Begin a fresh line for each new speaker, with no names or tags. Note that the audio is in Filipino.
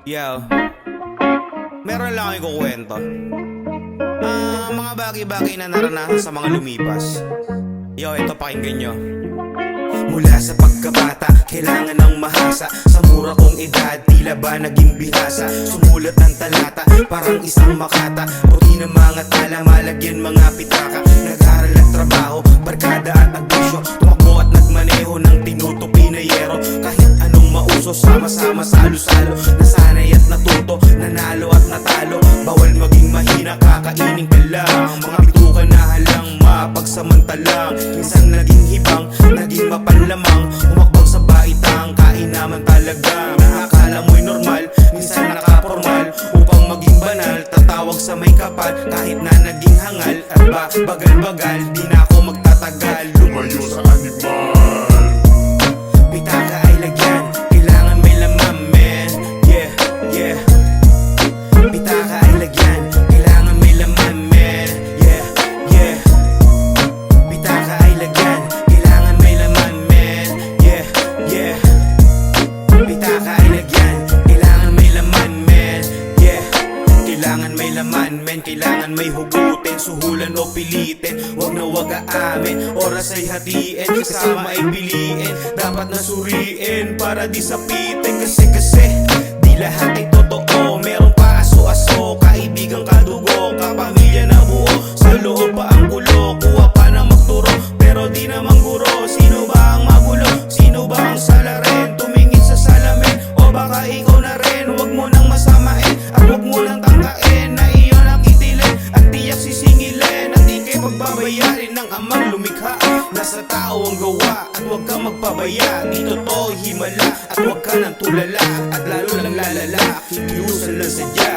Yo, meron lang ako ikukwento. Mga bagay-bagay na naranasan sa mga lumipas. Yo, ito pakinggan nyo. Mula sa pagkabata, kailangan ng mahasa. Sa mura kong edad, tila ba naging bihasa. Sumulat ng talata, parang isang makata. Puti ng mga tala, malagyan mga pitaka. Nag-aral at trabaho, barkada at agbisyo. Tumakbo at nagmaneho ng tinutupi na yero. Kahit anong mauso, sama-sama salo-salo. Nasanay at natuto, nanalo at natalo. Bawal maging mahina, kakainin ka lang. Mga bituka na halang, mapagsamantalang. Minsan naging hibang, naging mapanlamang. Humakbang sa baitang, kain naman talaga. Nakakala mo'y normal, minsan nakapormal. Upang maging banal, tatawag sa may kapal. Kahit na naging hangal, at bagal-bagal, di na ako magtatagal.
Lumayo sa animal.
Pitaka ay lagyan, kailangan may laman, man. Yeah, yeah. Pitaka ay lagyan, kailangan may laman, man. Yeah, yeah. Pitaka ay lagyan, kailangan may laman, man. Yeah, yeah. Pitaka ay lagyan, kailangan may laman, man. Yeah. Kailangan may laman, men. Kailangan may hugutin, suhulan o pilitin. Wag na wag aamin, oras ay hatiin. Kasama ay piliin, dapat na suriin para di sapitin. Kasi di lahat ay totoo. Merong paaso-aso, kaibigang kadugo, kapamilya na buo. Sa loob pa ang gulo, kuha pa na magturo, pero di naman guro. Sino ba ang magulo? Sino ba ang salarin? Tumingin sa salamin, o baka ikaw na rin. Wag mo nang masamain, at wag mo nang tangkain na iyon ang itilin, at tiyak sisingilin. At di kayo pagbabayarin ng amang lumikha. Nasa tao ang gawa, at wag kang magpabaya. Di totoo himala, at wag ka nang tulala, at lalo lang lalala. Kikiusan lang sadya,